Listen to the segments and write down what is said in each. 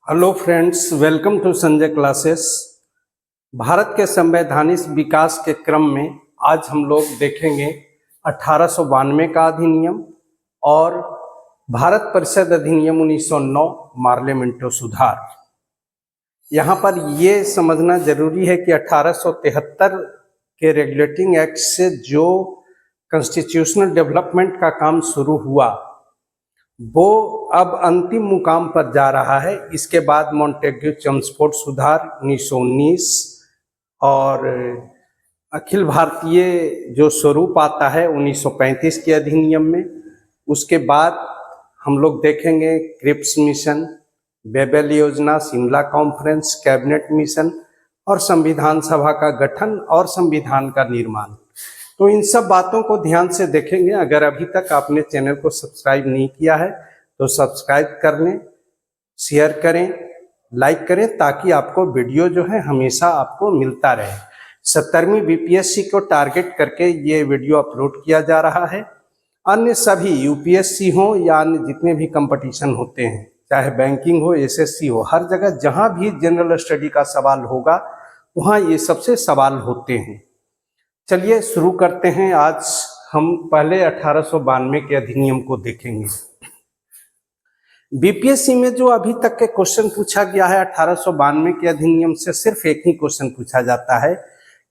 Hello friends, welcome to Sanjay classes. Bharat के संवैधानिक विकास के क्रम में आज हम लोग देखेंगे 1892 का अधिनियम और भारत परिषद अधिनियम 1909 मार्ले मिंटो सुधार। यहाँ पर ये समझना जरूरी है कि 1873 के रेगुलेटिंग एक्ट से जो कॉन्स्टिट्यूशनल डेवलपमेंट का काम शुरू हुआ वो अब अंतिम मुकाम पर जा रहा है। इसके बाद मॉन्टेग्यू चेम्सफोर्ड सुधार 1919 और अखिल भारतीय जो स्वरूप आता है 1935 के अधिनियम में। उसके बाद हम लोग देखेंगे क्रिप्स मिशन, बेबेल योजना, शिमला कॉन्फ्रेंस, कैबिनेट मिशन और संविधान सभा का गठन और संविधान का निर्माण। तो इन सब बातों को ध्यान से देखेंगे। अगर अभी तक आपने चैनल को सब्सक्राइब नहीं किया है तो सब्सक्राइब कर लें, शेयर करें, लाइक करें ताकि आपको वीडियो जो है हमेशा आपको मिलता रहे। 70वीं बीपीएससी को टारगेट करके ये वीडियो अपलोड किया जा रहा है। अन्य सभी यूपीएससी हो या अन्य जितने भी कंपटीशन होते हैं, चाहे बैंकिंग हो, एसएससी हो, हर जगह जहां भी जनरल स्टडी का सवाल होगा वहां ये सबसे सवाल होते हैं। चलिए शुरू करते हैं। आज हम पहले 1892 के अधिनियम को देखेंगे। बीपीएससी में जो अभी तक के क्वेश्चन पूछा गया है 1892 के अधिनियम से सिर्फ एक ही क्वेश्चन पूछा जाता है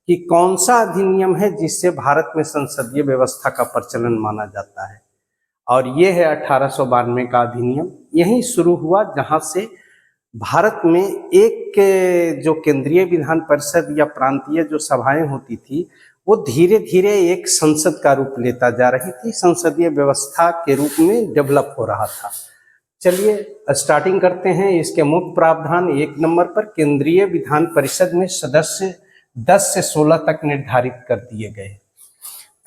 कि कौन सा अधिनियम है जिससे भारत में संसदीय व्यवस्था का प्रचलन माना जाता है, और ये है 1892 का अधिनियम। यही शुरू हुआ जहां से भारत में एक जो केंद्रीय विधान परिषद या प्रांतीय जो सभाएं होती थी वो धीरे धीरे एक संसद का रूप लेता जा रही थी, संसदीय व्यवस्था के रूप में डेवलप हो रहा था। चलिए स्टार्टिंग करते हैं। इसके मुख्य प्रावधान 1 नंबर पर केंद्रीय विधान परिषद में सदस्य 10 से 16 तक निर्धारित कर दिए गए।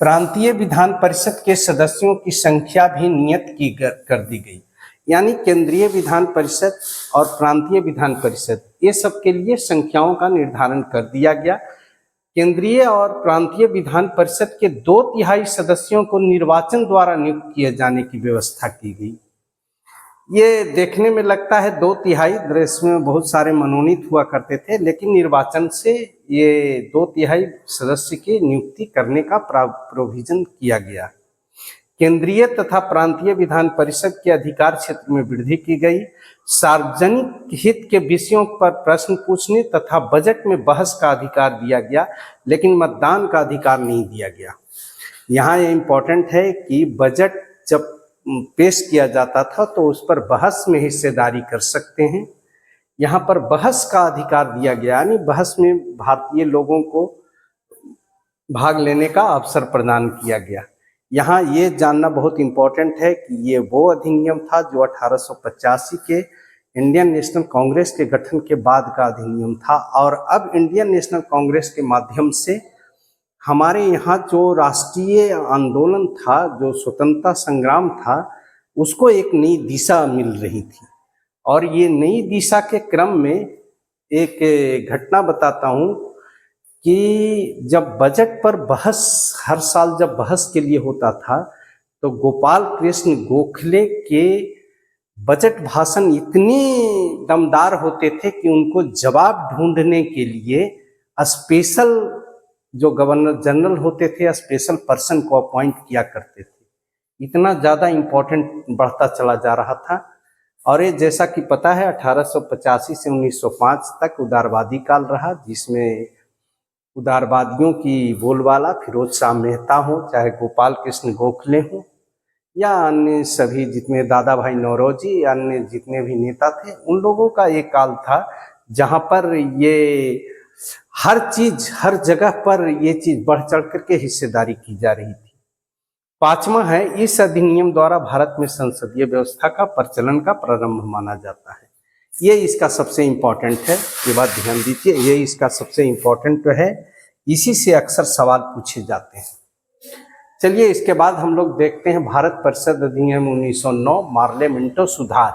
प्रांतीय विधान परिषद के सदस्यों की संख्या भी नियत कर दी गई, यानी केंद्रीय विधान परिषद और प्रांतीय विधान परिषद ये सब के लिए संख्याओं का निर्धारण कर दिया गया। केंद्रीय और प्रांतीय विधान परिषद के 2/3 सदस्यों को निर्वाचन द्वारा नियुक्त किए जाने की व्यवस्था की गई। ये देखने में लगता है 2/3, दृश्य में बहुत सारे मनोनीत हुआ करते थे, लेकिन निर्वाचन से ये 2/3 सदस्य की नियुक्ति करने का प्रोविजन किया गया। केंद्रीय तथा प्रांतीय विधान परिषद के अधिकार क्षेत्र में वृद्धि की गई। सार्वजनिक हित के विषयों पर प्रश्न पूछने तथा बजट में बहस का अधिकार दिया गया, लेकिन मतदान का अधिकार नहीं दिया गया। यहाँ ये इम्पोर्टेंट है कि बजट जब पेश किया जाता था तो उस पर बहस में हिस्सेदारी कर सकते हैं। यहाँ पर बहस का अधिकार दिया गया, यानी बहस में भारतीय लोगों को भाग लेने का अवसर प्रदान किया गया। यहाँ ये जानना बहुत इम्पोर्टेंट है कि ये वो अधिनियम था जो 1885 के इंडियन नेशनल कांग्रेस के गठन के बाद का अधिनियम था, और अब इंडियन नेशनल कांग्रेस के माध्यम से हमारे यहाँ जो राष्ट्रीय आंदोलन था, जो स्वतंत्रता संग्राम था, उसको एक नई दिशा मिल रही थी। और ये नई दिशा के क्रम में एक घटना बताता हूँ कि जब बजट पर बहस हर साल जब बहस के लिए होता था तो गोपाल कृष्ण गोखले के बजट भाषण इतने दमदार होते थे कि उनको जवाब ढूंढने के लिए स्पेशल जो गवर्नर जनरल होते थे स्पेशल पर्सन को अपॉइंट किया करते थे। इतना ज़्यादा इम्पोर्टेंट बढ़ता चला जा रहा था। और ये जैसा कि पता है 1885 से 1905 तक उदारवादी काल रहा, जिसमें उदारवादियों की बोलबाला फिरोज शाह मेहता हो, चाहे गोपाल कृष्ण गोखले हो, या अन्य सभी जितने दादा भाई नौरोजी, अन्य जितने भी नेता थे, उन लोगों का एक काल था जहाँ पर ये हर चीज हर जगह पर ये चीज बढ़ चढ़ करके हिस्सेदारी की जा रही थी। 5वां है, इस अधिनियम द्वारा भारत में संसदीय व्यवस्था का प्रचलन का प्रारंभ माना जाता है। ये इसका सबसे इम्पोर्टेंट है, ये बात ध्यान दीजिए, ये इसका सबसे इम्पोर्टेंट है, इसी से अक्सर सवाल पूछे जाते हैं। चलिए इसके बाद हम लोग देखते हैं भारत परिषद अधिनियम 1909 मार्ले मिंटो सुधार।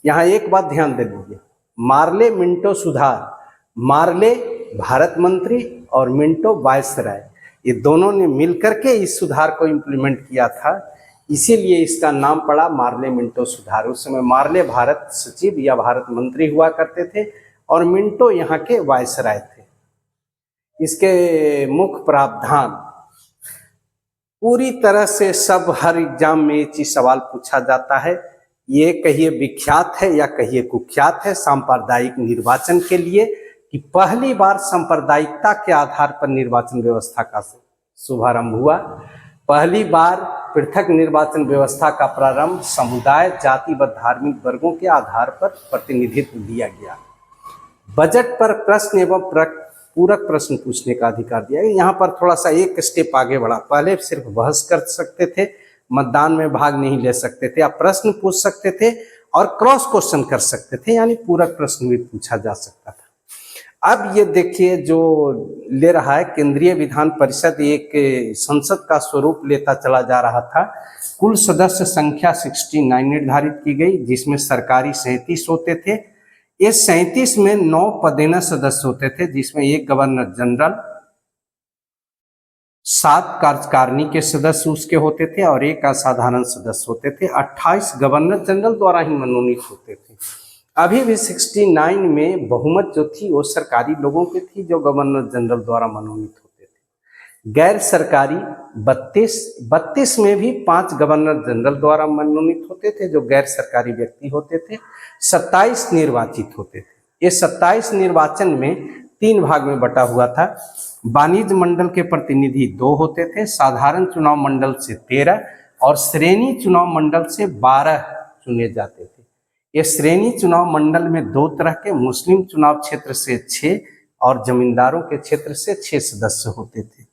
यहाँ एक बात ध्यान दे लीजिए, मार्ले मिंटो सुधार, मार्ले भारत मंत्री और मिंटो वायसराय, ये दोनों ने मिलकर के इस सुधार को इम्प्लीमेंट किया था। इसीलिए इसका नाम पड़ा मार्ले मिंटो सुधार। उस समय मार्ले भारत सचिव या भारत मंत्री हुआ करते थे और मिंटो यहाँ के वायसराय थे। इसके मुख्य प्रावधान पूरी तरह से सब हर एग्जाम में ये चीज सवाल पूछा जाता है, ये कहिए विख्यात है या कहिए कुख्यात है सांप्रदायिक निर्वाचन के लिए कि पहली बार सांप्रदायिकता के आधार पर निर्वाचन व्यवस्था का शुभारंभ हुआ। पहली बार पृथक निर्वाचन व्यवस्था का प्रारंभ समुदाय, जाति व धार्मिक वर्गों के आधार पर प्रतिनिधित्व दिया गया। बजट पर प्रश्न एवं पूरक प्रश्न पूछने का अधिकार दिया गया। यहाँ पर थोड़ा सा एक स्टेप आगे बढ़ा। पहले सिर्फ बहस कर सकते थे, मतदान में भाग नहीं ले सकते थे, आप प्रश्न पूछ सकते थे और क्रॉस क्वेश्चन कर सकते थे, यानी पूरक प्रश्न भी पूछा जा सकता था। अब ये देखिए जो ले रहा है केंद्रीय विधान परिषद, एक संसद का स्वरूप लेता चला जा रहा था। कुल सदस्य संख्या 69 निर्धारित की गई, जिसमें सरकारी 37 होते थे। ये 37 में 9 पदेना सदस्य होते थे, जिसमें एक गवर्नर जनरल, 7 कार्यकारिणी के सदस्य उसके होते थे और एक असाधारण सदस्य होते थे। 28 गवर्नर जनरल द्वारा ही मनोनीत होते थे। अभी भी 69 में बहुमत जो थी वो सरकारी लोगों की थी जो गवर्नर जनरल द्वारा मनोनीत होते थे। गैर सरकारी 32 में भी 5 गवर्नर जनरल द्वारा मनोनीत होते थे जो गैर सरकारी व्यक्ति होते थे। 27 निर्वाचित होते थे। ये 27 निर्वाचन में 3 भाग में बटा हुआ था। वाणिज्य मंडल के प्रतिनिधि 2 होते थे, साधारण चुनाव मंडल से 13 और श्रेणी चुनाव मंडल से 12 चुने जाते थे। ये श्रेणी चुनाव मंडल में 2 तरह के, मुस्लिम चुनाव क्षेत्र से 6 और जमींदारों के क्षेत्र से 6 सदस्य होते थे।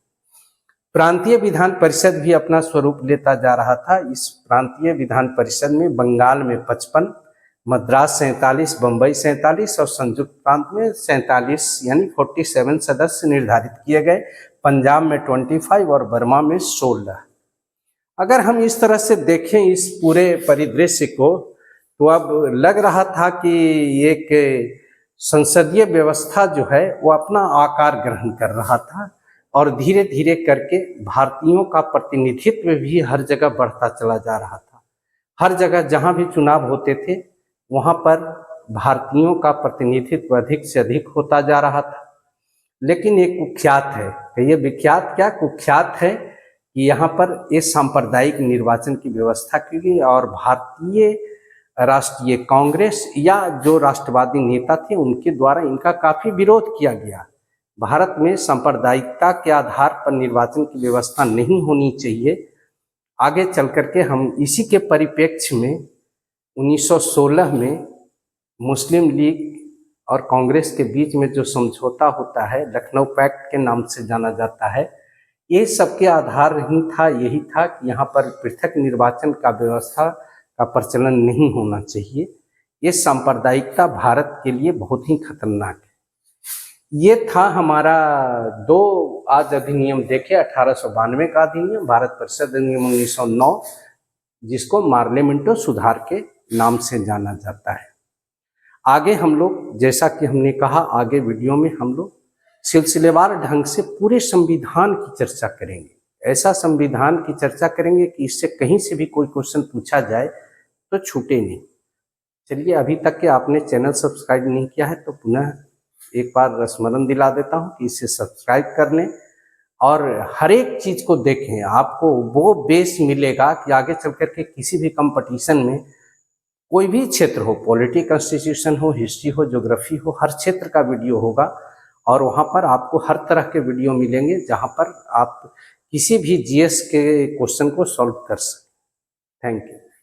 प्रांतीय विधान परिषद भी अपना स्वरूप लेता जा रहा था। इस प्रांतीय विधान परिषद में बंगाल में 55, मद्रास 47, बंबई 47 और संयुक्त प्रांत में 47 यानी 47 सदस्य निर्धारित किए गए। पंजाब में 25 और बर्मा में 16। अगर हम इस तरह से देखें इस पूरे परिदृश्य को तो अब लग रहा था कि एक संसदीय व्यवस्था जो है वो अपना आकार ग्रहण कर रहा था और धीरे धीरे करके भारतीयों का प्रतिनिधित्व भी हर जगह बढ़ता चला जा रहा था। हर जगह जहाँ भी चुनाव होते थे वहाँ पर भारतीयों का प्रतिनिधित्व अधिक से अधिक होता जा रहा था। लेकिन एक कुख्यात है, ये विख्यात क्या कुख्यात है कि यहाँ पर ये सांप्रदायिक निर्वाचन की व्यवस्था की गई और भारतीय राष्ट्रीय कांग्रेस या जो राष्ट्रवादी नेता थे उनके द्वारा इनका काफी विरोध किया गया। भारत में सांप्रदायिकता के आधार पर निर्वाचन की व्यवस्था नहीं होनी चाहिए। आगे चल करके हम इसी के परिप्रेक्ष्य में 1916 में मुस्लिम लीग और कांग्रेस के बीच में जो समझौता होता है, लखनऊ पैक्ट के नाम से जाना जाता है, ये सबके आधार ही था, यही था कि यहाँ पर पृथक निर्वाचन का व्यवस्था का प्रचलन नहीं होना चाहिए। ये सांप्रदायिकता भारत के लिए बहुत ही खतरनाक है। ये था हमारा 2 आज अधिनियम देखे। 1892 का अधिनियम, भारत परिषद अधिनियम 1909, जिसको मार्ले मिंटो सुधार के नाम से जाना जाता है। आगे हम लोग, जैसा कि हमने कहा, आगे वीडियो में हम लोग सिलसिलेवार ढंग से पूरे संविधान की चर्चा करेंगे। ऐसा संविधान की चर्चा करेंगे कि इससे कहीं से भी कोई क्वेश्चन पूछा जाए तो छूटे नहीं। चलिए, अभी तक के आपने चैनल सब्सक्राइब नहीं किया है तो पुनः एक बार स्मरण दिला देता हूं कि इसे सब्सक्राइब कर लें और हर एक चीज को देखें। आपको वो बेस मिलेगा कि आगे चल करके किसी भी कंपटीशन में, कोई भी क्षेत्र हो, पॉलिटी, कॉन्स्टिट्यूशन हो, हिस्ट्री हो, ज्योग्राफी हो, हर क्षेत्र का वीडियो होगा और वहाँ पर आपको हर तरह के वीडियो मिलेंगे जहाँ पर आप किसी भी जीएस के क्वेश्चन को सॉल्व कर सकें। Thank you.